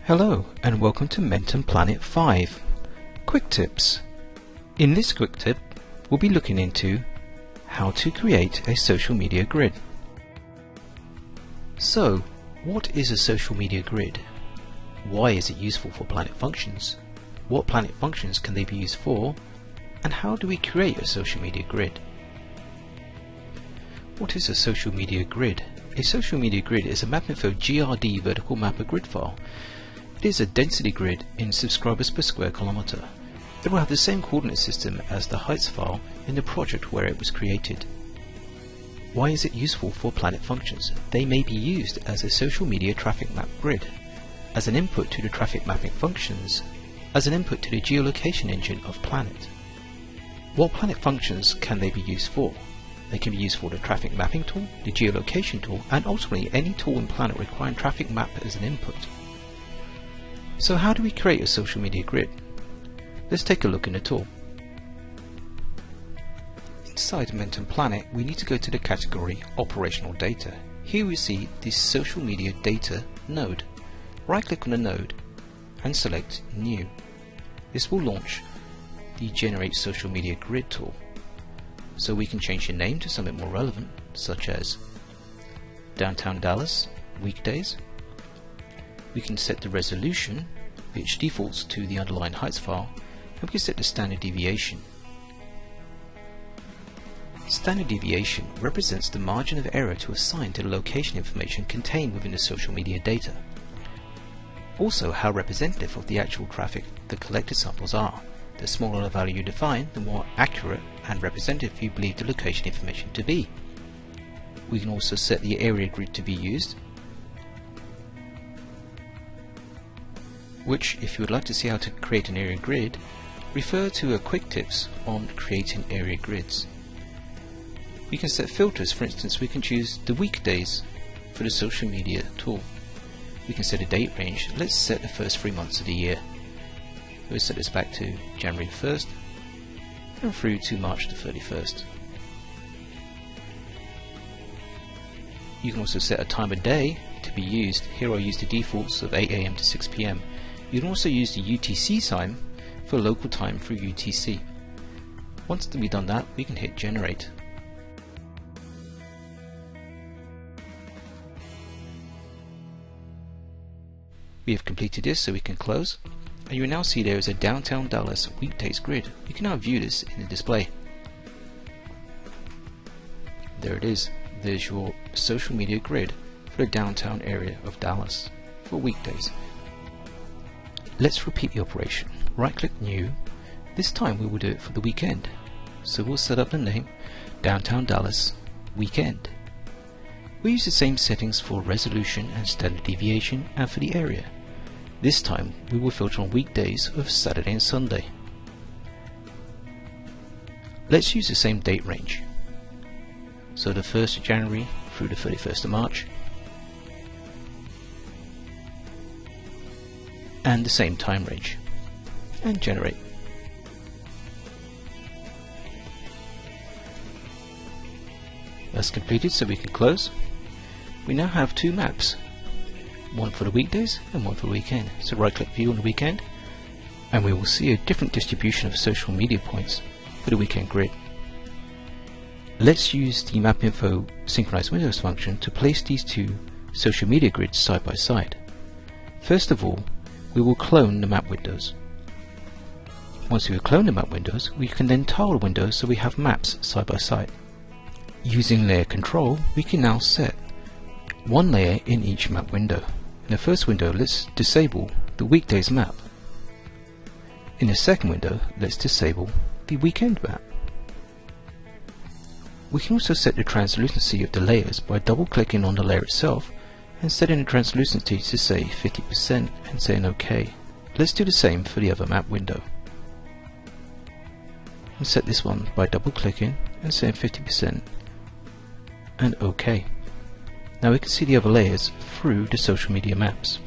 Hello and welcome to Mentum Planet 5 Quick Tips. In this quick tip we'll be looking into how to create a social media grid. So, what is a social media grid? Why is it useful for Planet functions? What Planet functions can they be used for? And how do we create a social media grid? What is a social media grid? A social media grid is a mapinfo GRD vertical mapper grid file. It is a density grid in subscribers per square kilometer. It will have the same coordinate system as the heights file in the project where it was created. Why is it useful for Planet functions? They may be used as a social media traffic map grid, as an input to the traffic mapping functions, as an input to the geolocation engine of Planet. What Planet functions can they be used for? They can be used for the traffic mapping tool, the geolocation tool, and ultimately any tool in Planet requiring traffic map as an input. So how do we create a social media grid? Let's take a look in the tool. Inside Mentum Planet, we need to go to the category Operational Data. Here we see this Social Media Data node. Right click on the node and select New. This will launch the Generate Social Media Grid tool. So we can change the name to something more relevant, such as Downtown Dallas Weekdays. We can set the resolution, which defaults to the underlying heights file, and we can set the standard deviation. Standard deviation represents the margin of error to assign to the location information contained within the social media data. Also, how representative of the actual traffic the collected samples are. The smaller the value you define, the more accurate and representative you believe the location information to be. We can also set the area grid to be used, which, if you would like to see how to create an area grid, refer to quick tips on creating area grids. We can set filters. For instance, we can choose the weekdays for the social media tool. We can set a date range. Let's set the first 3 months of the year. We'll set this back to January 1st and through to March the 31st. You can also set a time of day to be used. Here I'll use the defaults of 8 AM to 6 PM. You can also use the UTC time for local time through UTC. Once we've done that, we can hit Generate. We have completed this, so we can close. And you will now see there is a Downtown Dallas Weekdays grid. You can now view this in the display. There it is. There's your social media grid for the downtown area of Dallas for weekdays. Let's repeat the operation. Right click New. This time we will do it for the weekend. So we'll set up the name Downtown Dallas Weekend. We use the same settings for resolution and standard deviation and for the area. This time we will filter on weekdays of Saturday and Sunday. Let's use the same date range. So the 1st of January through the 31st of March. And the same time range. And Generate. That's completed, so we can close. We now have two maps. One for the weekdays and one for the weekend. So right click View on the weekend and we will see a different distribution of social media points for the weekend grid. Let's use the mapinfo synchronize windows function to place these two social media grids side by side. First of all, we will clone the map windows. Once we have cloned the map windows, we can then tile the windows so we have maps side by side. Using layer control, we can now set one layer in each map window. In the first window, let's disable the weekdays map. In the second window, let's disable the weekend map. We can also set the translucency of the layers by double clicking on the layer itself and setting the translucency to say 50% and saying OK. Let's do the same for the other map window. And set this one by double clicking and saying 50% and OK. Now we can see the other layers through the social media maps.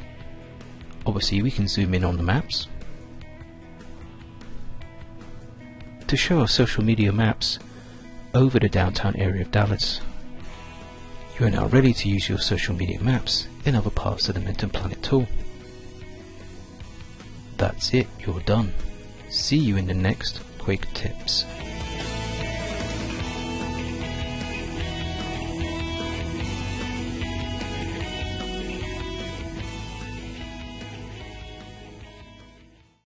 Obviously we can zoom in on the maps. To show our social media maps over the downtown area of Dallas. You are now ready to use your social media maps in other parts of the Mentum Planet tool. That's it, you're done. See you in the next quick tips.